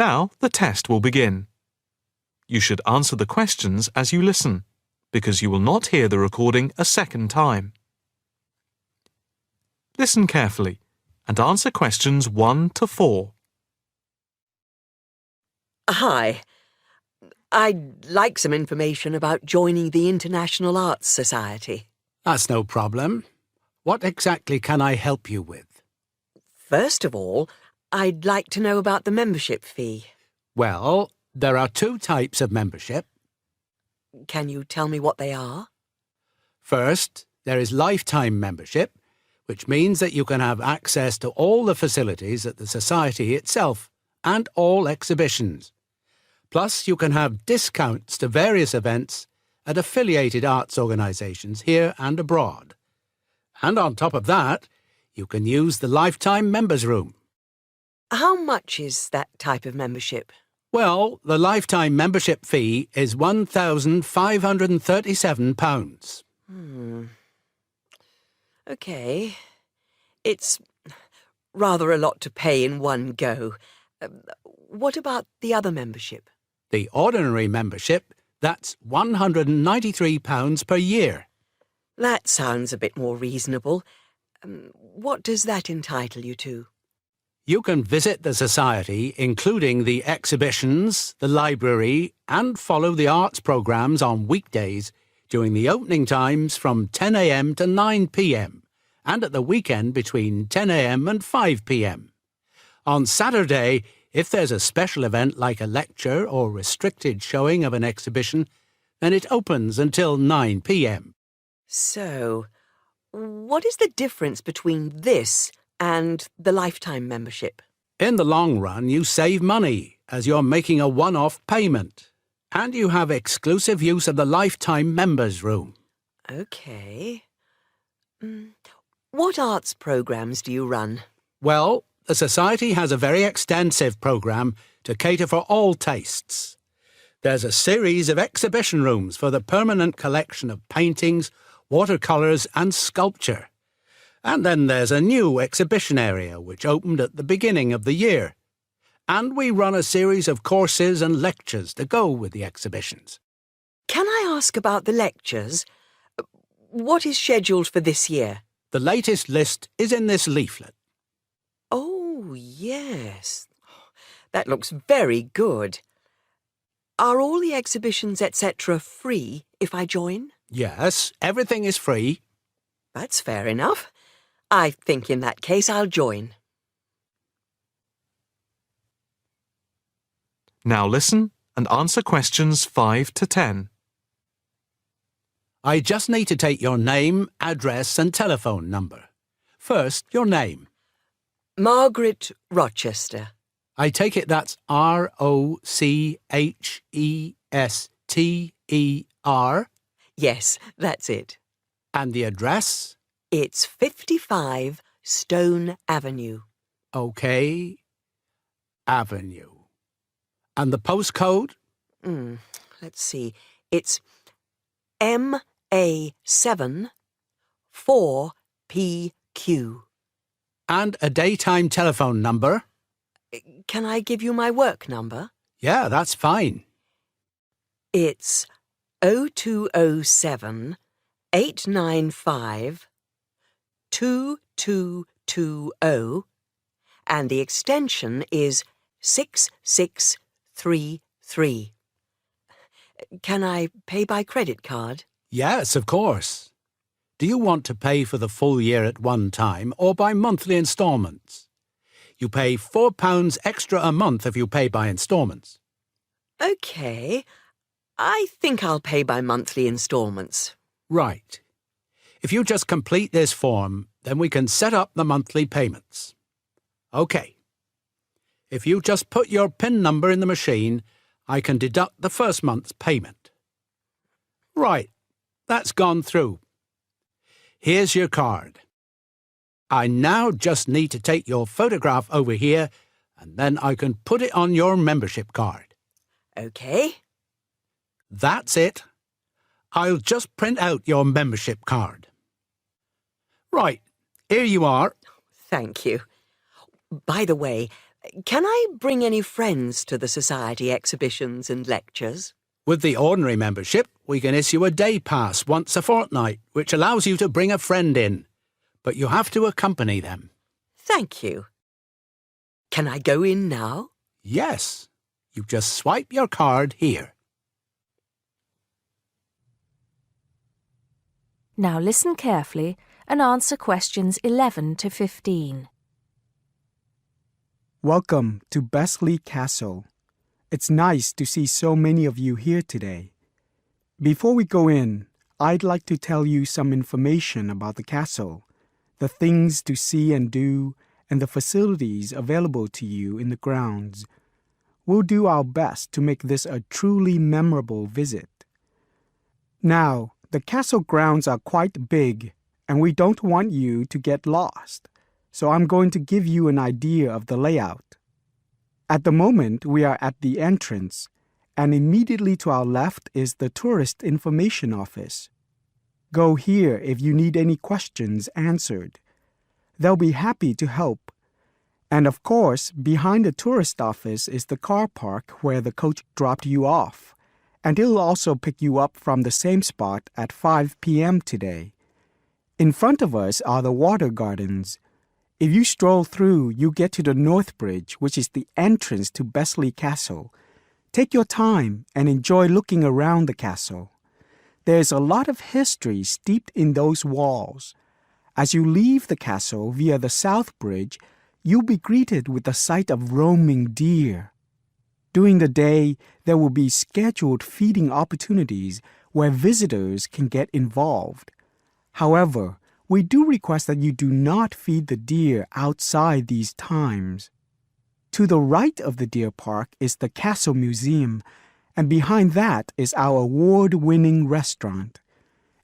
Now the test will begin. You should answer the questions as you listen, because you will not hear the recording a second time. Listen carefully and answer questions 1 to 4. Hi. I'd like some information about joining the International Arts Society. That's no problem. What exactly can I help you with? First of all, I'd like to know about the membership fee. Well, there are 2 types of membership. Can you tell me what they are? First, there is lifetime membership, which means that you can have access to all the facilities at the Society itself and all exhibitions. Plus, you can have discounts to various events at affiliated arts organisations here and abroad. And on top of that, you can use the Lifetime Members Room. How much is that type of membership? Well, the lifetime membership fee is £1,537. OK. It's rather a lot to pay in one go. What about the other membership? The ordinary membership, that's £193 per year. That sounds a bit more reasonable. What does that entitle you to? You can visit the Society, including the exhibitions, the library, and follow the arts programmes on weekdays during the opening times from 10 a.m. to 9 p.m. and at the weekend between 10 a.m. and 5 p.m. On Saturday, if there's a special event like a lecture or restricted showing of an exhibition, then it opens until 9 p.m. So, what is the difference between this and the lifetime membership? In the long run, you save money as you're making a one-off payment, and you have exclusive use of the Lifetime Members Room. OK. What arts programmes do you run? Well, the Society has a very extensive programme to cater for all tastes. There's a series of exhibition rooms for the permanent collection of paintings, watercolours and sculpture. And then there's a new exhibition area which opened at the beginning of the year. And we run a series of courses and lectures to go with the exhibitions. Can I ask about the lectures? What is scheduled for this year? The latest list is in this leaflet. Oh, yes. That looks very good. Are all the exhibitions, etc., free if I join? Yes, everything is free. That's fair enough. I think in that case I'll join. Now listen and answer questions 5 to 10. I just need to take your name, address and telephone number. First, your name. Margaret Rochester. I take it that's Rochester? Yes, that's it. And the address? It's 55 Stone Avenue. OK. Avenue. And the postcode? Let's see. It's MA7 4PQ. And a daytime telephone number? Can I give you my work number? Yeah, that's fine. It's 0207 895 2220 and the extension is 6633. Can I pay by credit card? Yes, of course. Do you want to pay for the full year at one time or by monthly instalments? You pay £4 extra a month if you pay by instalments. OK. I think I'll pay by monthly instalments. Right. If you just complete this form, then we can set up the monthly payments. OK. If you just put your PIN number in the machine, I can deduct the first month's payment. Right. That's gone through. Here's your card. I now just need to take your photograph over here, and then I can put it on your membership card. OK. That's it. I'll just print out your membership card. Right, here you are. Thank you. By the way, Can I bring any friends to the Society exhibitions and lectures? With the ordinary membership, we can issue a day pass once a fortnight, which allows you to bring a friend in. But you have to accompany them. Thank you. Can I go in now? Yes. You just swipe your card here. Now listen carefully and answer questions 11 to 15. Welcome to Besley Castle. It's nice to see so many of you here today. Before we go in, I'd like to tell you some information about the castle, the things to see and do, and the facilities available to you in the grounds. We'll do our best to make this a truly memorable visit. Now, the castle grounds are quite big, and we don't want you to get lost, so I'm going to give you an idea of the layout. At the moment, we are at the entrance, and immediately to our left is the Tourist Information Office. Go here if you need any questions answered. They'll be happy to help. And of course, behind the tourist office is the car park where the coach dropped you off, and he'll also pick you up from the same spot at 5 p.m. today. In front of us are the water gardens. If you stroll through, you get to the North Bridge, which is the entrance to Besley Castle. Take your time and enjoy looking around the castle. There's a lot of history steeped in those walls. As you leave the castle via the South Bridge, you'll be greeted with the sight of roaming deer. During the day, there will be scheduled feeding opportunities where visitors can get involved. However, we do request that you do not feed the deer outside these times. To the right of the deer park is the Castle Museum, and behind that is our award-winning restaurant.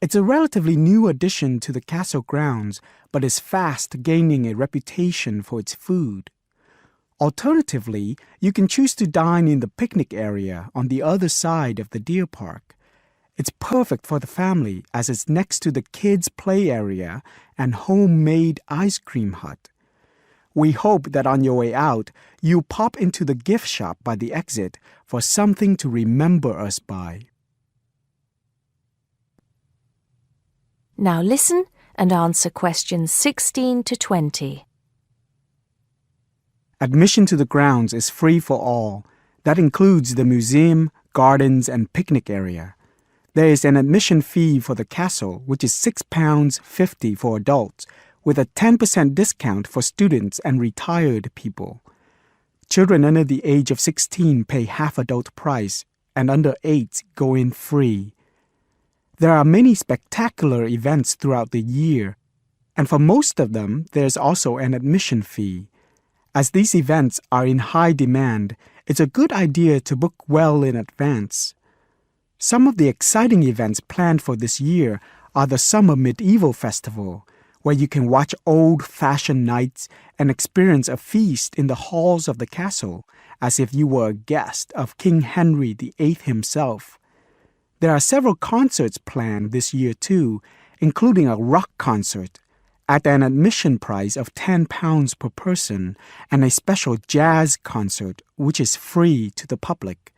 It's a relatively new addition to the castle grounds, but is fast gaining a reputation for its food. Alternatively, you can choose to dine in the picnic area on the other side of the deer park. It's perfect for the family as it's next to the kids' play area and homemade ice cream hut. We hope that on your way out, you'll pop into the gift shop by the exit for something to remember us by. Now listen and answer questions 16 to 20. Admission to the grounds is free for all. That includes the museum, gardens, and picnic area. There is an admission fee for the castle, which is £6.50 for adults, with a 10% discount for students and retired people. Children under the age of 16 pay half adult price, and under 8 go in free. There are many spectacular events throughout the year, and for most of them, there's also an admission fee. As these events are in high demand, it's a good idea to book well in advance. Some of the exciting events planned for this year are the Summer Medieval Festival, where you can watch old-fashioned nights and experience a feast in the halls of the castle, as if you were a guest of King Henry VIII himself. There are several concerts planned this year too, including a rock concert, at an admission price of £10 per person, and a special jazz concert, which is free to the public.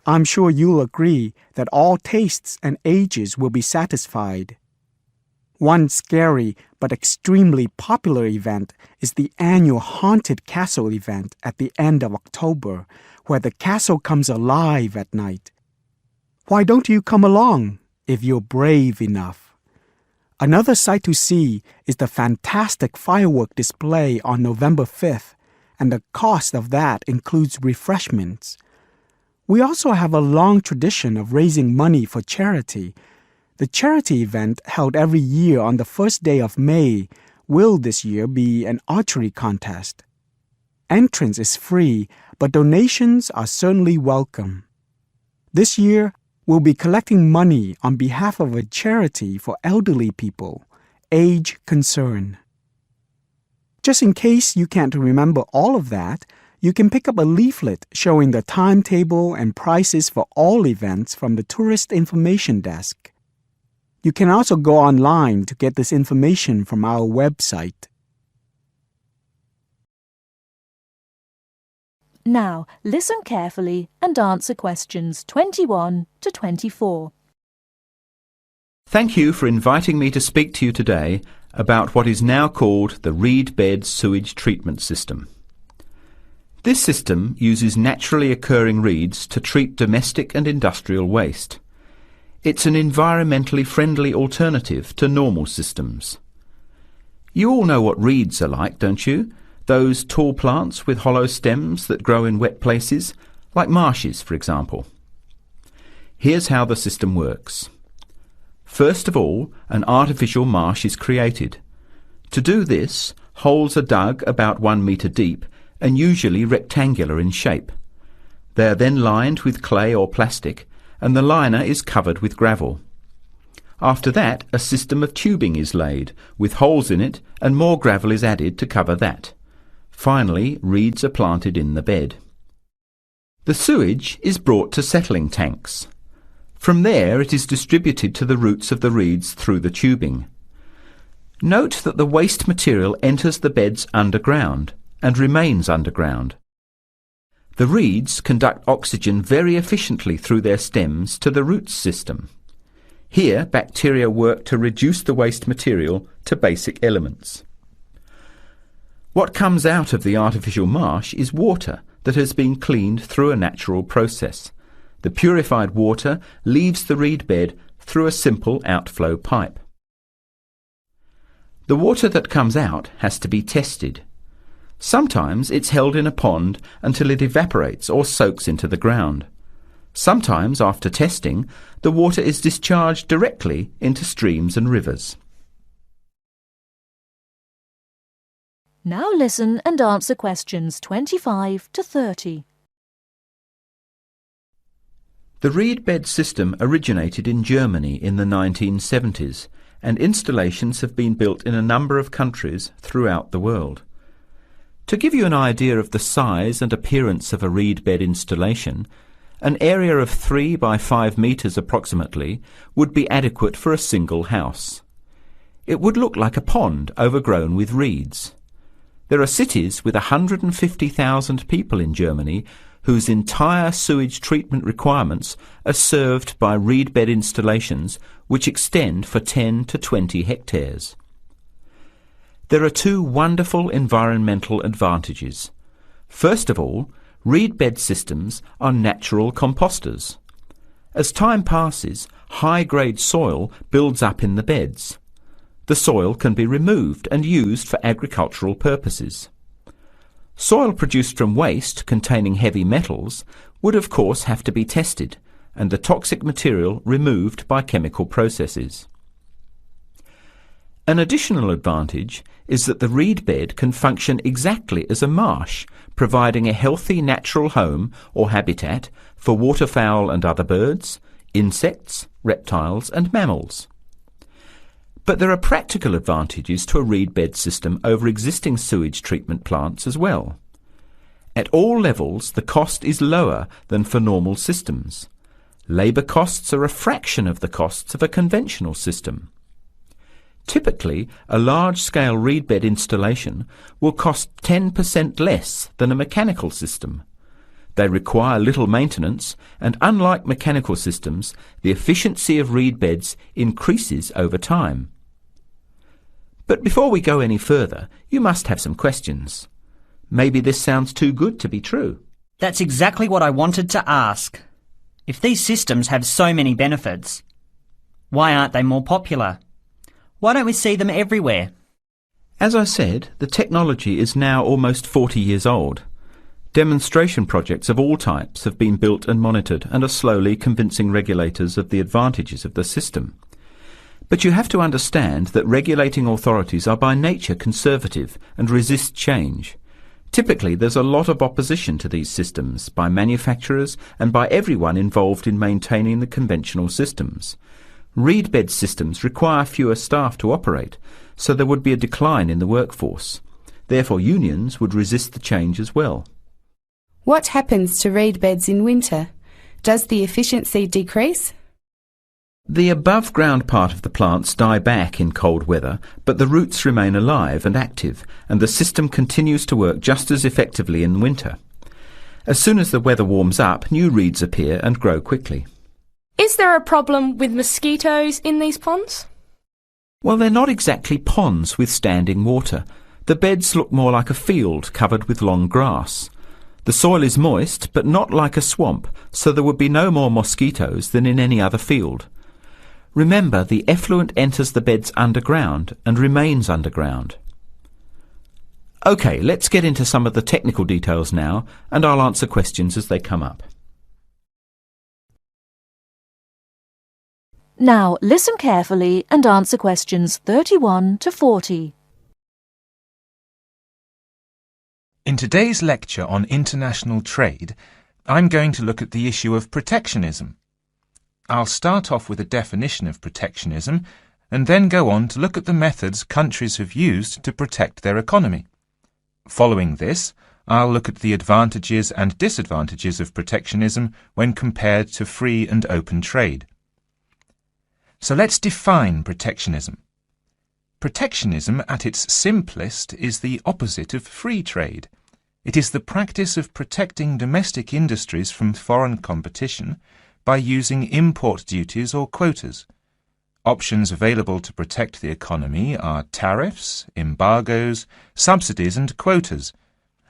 I'm sure you'll agree that all tastes and ages will be satisfied. One scary but extremely popular event is the annual Haunted Castle event at the end of October, where the castle comes alive at night. Why don't you come along if you're brave enough? Another sight to see is the fantastic firework display on November 5th, and the cost of that includes refreshments. We also have a long tradition of raising money for charity. The charity event held every year on the first day of May will this year be an archery contest. Entrance is free, but donations are certainly welcome. This year, we'll be collecting money on behalf of a charity for elderly people, Age Concern. Just in case you can't remember all of that, you can pick up a leaflet showing the timetable and prices for all events from the Tourist Information Desk. You can also go online to get this information from our website. Now, listen carefully and answer questions 21 to 24. Thank you for inviting me to speak to you today about what is now called the reed bed sewage treatment system. This system uses naturally occurring reeds to treat domestic and industrial waste. It's an environmentally friendly alternative to normal systems. You all know what reeds are like, don't you? Those tall plants with hollow stems that grow in wet places, like marshes, for example. Here's how the system works. First of all, an artificial marsh is created. To do this, holes are dug about 1 metre deep and usually rectangular in shape. They are then lined with clay or plastic, and the liner is covered with gravel. After that, a system of tubing is laid, with holes in it, and more gravel is added to cover that. Finally, reeds are planted in the bed. The sewage is brought to settling tanks. From there, it is distributed to the roots of the reeds through the tubing. Note that the waste material enters the beds underground and remains underground. The reeds conduct oxygen very efficiently through their stems to the roots system. Here, bacteria work to reduce the waste material to basic elements. What comes out of the artificial marsh is water that has been cleaned through a natural process. The purified water leaves the reed bed through a simple outflow pipe. The water that comes out has to be tested. Sometimes it's held in a pond until it evaporates or soaks into the ground. Sometimes, after testing, the water is discharged directly into streams and rivers. Now listen and answer questions 25 to 30. The reed bed system originated in Germany in the 1970s, and installations have been built in a number of countries throughout the world. To give you an idea of the size and appearance of a reed bed installation, an area of 3 by 5 metres approximately would be adequate for a single house. It would look like a pond overgrown with reeds. There are cities with 150,000 people in Germany whose entire sewage treatment requirements are served by reed bed installations which extend for 10 to 20 hectares. There are two wonderful environmental advantages. First of all, reed bed systems are natural composters. As time passes, high-grade soil builds up in the beds. The soil can be removed and used for agricultural purposes. Soil produced from waste containing heavy metals would of course have to be tested and the toxic material removed by chemical processes. An additional advantage is that the reed bed can function exactly as a marsh, providing a healthy natural home or habitat for waterfowl and other birds, insects, reptiles and mammals. But there are practical advantages to a reed bed system over existing sewage treatment plants as well. At all levels, the cost is lower than for normal systems. Labour costs are a fraction of the costs of a conventional system. Typically, a large-scale reed bed installation will cost 10% less than a mechanical system. They require little maintenance, and unlike mechanical systems, the efficiency of reed beds increases over time. But before we go any further, you must have some questions. Maybe this sounds too good to be true. That's exactly what I wanted to ask. If these systems have so many benefits, why aren't they more popular? Why don't we see them everywhere? As I said, the technology is now almost 40 years old. Demonstration projects of all types have been built and monitored and are slowly convincing regulators of the advantages of the system. But you have to understand that regulating authorities are by nature conservative and resist change. Typically, there's a lot of opposition to these systems by manufacturers and by everyone involved in maintaining the conventional systems. Reed bed systems require fewer staff to operate, so there would be a decline in the workforce. Therefore, unions would resist the change as well. What happens to reed beds in winter? Does the efficiency decrease? The above-ground part of the plants die back in cold weather, but the roots remain alive and active, and the system continues to work just as effectively in winter. As soon as the weather warms up, new reeds appear and grow quickly. Is there a problem with mosquitoes in these ponds? Well, they're not exactly ponds with standing water. The beds look more like a field covered with long grass. The soil is moist, but not like a swamp, so there would be no more mosquitoes than in any other field. Remember, the effluent enters the beds underground and remains underground. OK, let's get into some of the technical details now, and I'll answer questions as they come up. Now listen carefully and answer questions 31 to 40. In today's lecture on international trade, I'm going to look at the issue of protectionism. I'll start off with a definition of protectionism and then go on to look at the methods countries have used to protect their economy. Following this, I'll look at the advantages and disadvantages of protectionism when compared to free and open trade. So let's define protectionism. Protectionism at its simplest is the opposite of free trade. It is the practice of protecting domestic industries from foreign competition by using import duties or quotas. Options available to protect the economy are tariffs, embargoes, subsidies and quotas.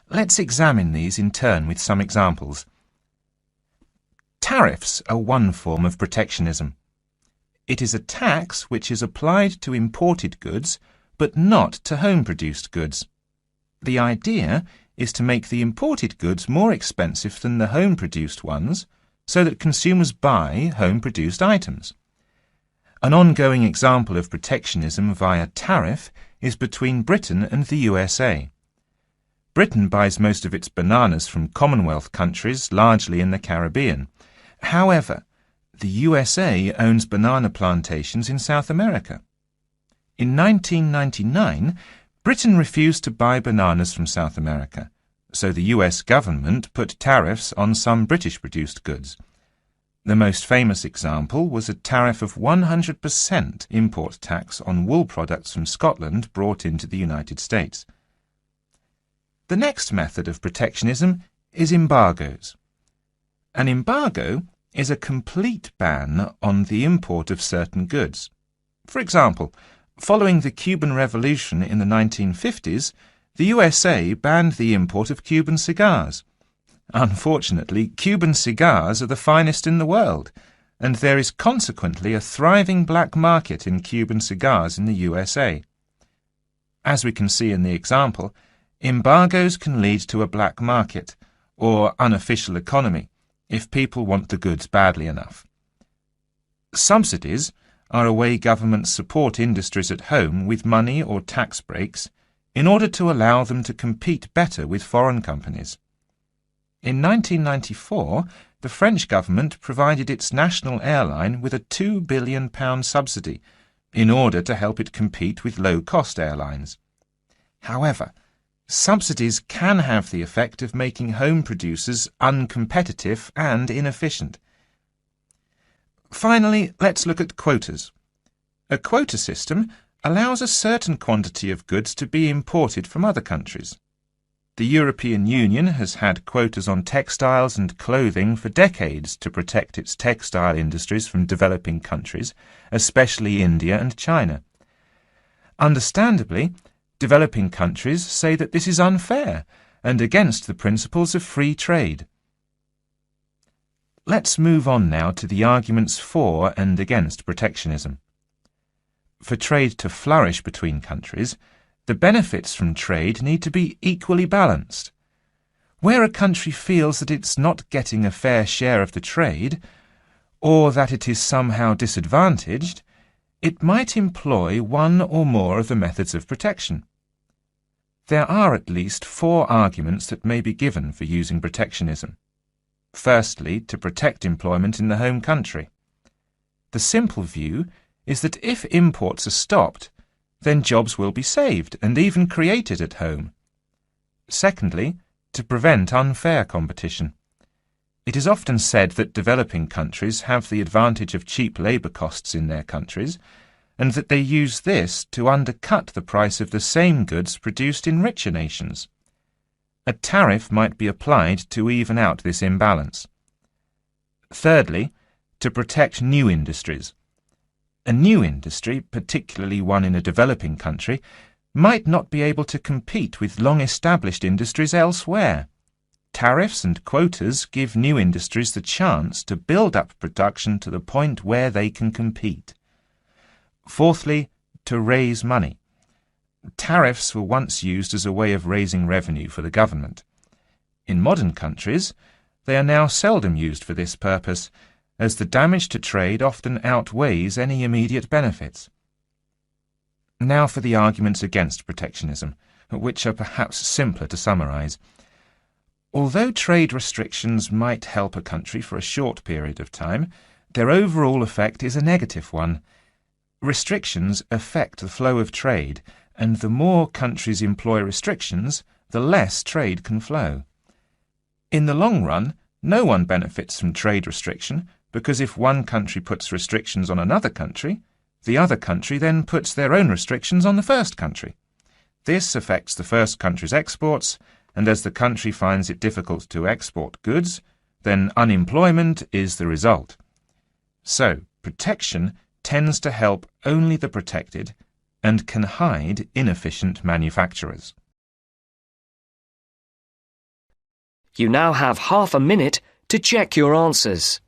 Let's examine these in turn with some examples. Tariffs are one form of protectionism. It is a tax which is applied to imported goods but not to home-produced goods. The idea is to make the imported goods more expensive than the home-produced ones so that consumers buy home-produced items. An ongoing example of protectionism via tariff is between Britain and the USA. Britain buys most of its bananas from Commonwealth countries, largely in the Caribbean. However, the USA owns banana plantations in South America. In 1999, Britain refused to buy bananas from South America, so the US government put tariffs on some British-produced goods. The most famous example was a tariff of 100% import tax on wool products from Scotland brought into the United States. The next method of protectionism is embargoes. An embargo is a complete ban on the import of certain goods. For example, following the Cuban Revolution in the 1950s, the USA banned the import of Cuban cigars. Unfortunately, Cuban cigars are the finest in the world, and there is consequently a thriving black market in Cuban cigars in the USA. As we can see in the example, embargoes can lead to a black market, or unofficial economy, if people want the goods badly enough. Subsidies are a way governments support industries at home with money or tax breaks in order to allow them to compete better with foreign companies. In 1994, the French government provided its national airline with a £2 billion subsidy in order to help it compete with low-cost airlines. However, subsidies can have the effect of making home producers uncompetitive and inefficient. Finally, let's look at quotas. A quota system allows a certain quantity of goods to be imported from other countries. The European Union has had quotas on textiles and clothing for decades to protect its textile industries from developing countries, especially India and China. Understandably, developing countries say that this is unfair and against the principles of free trade. Let's move on now to the arguments for and against protectionism. For trade to flourish between countries, the benefits from trade need to be equally balanced. Where a country feels that it's not getting a fair share of the trade, or that it is somehow disadvantaged, it might employ one or more of the methods of protection. There are at least 4 arguments that may be given for using protectionism. Firstly, to protect employment in the home country. The simple view is that if imports are stopped, then jobs will be saved and even created at home. Secondly, to prevent unfair competition. It is often said that developing countries have the advantage of cheap labour costs in their countries, and that they use this to undercut the price of the same goods produced in richer nations. A tariff might be applied to even out this imbalance. Thirdly, to protect new industries. A new industry, particularly one in a developing country, might not be able to compete with long-established industries elsewhere. Tariffs and quotas give new industries the chance to build up production to the point where they can compete. Fourthly, to raise money. Tariffs were once used as a way of raising revenue for the government. In modern countries, they are now seldom used for this purpose, as the damage to trade often outweighs any immediate benefits. Now for the arguments against protectionism, which are perhaps simpler to summarize. Although trade restrictions might help a country for a short period of time, their overall effect is a negative one. Restrictions affect the flow of trade, and the more countries employ restrictions, the less trade can flow. In the long run, no one benefits from trade restriction, because if one country puts restrictions on another country, the other country then puts their own restrictions on the first country. This affects the first country's exports, and as the country finds it difficult to export goods, then unemployment is the result. So, protection tends to help only the protected and can hide inefficient manufacturers. You now have half a minute to check your answers.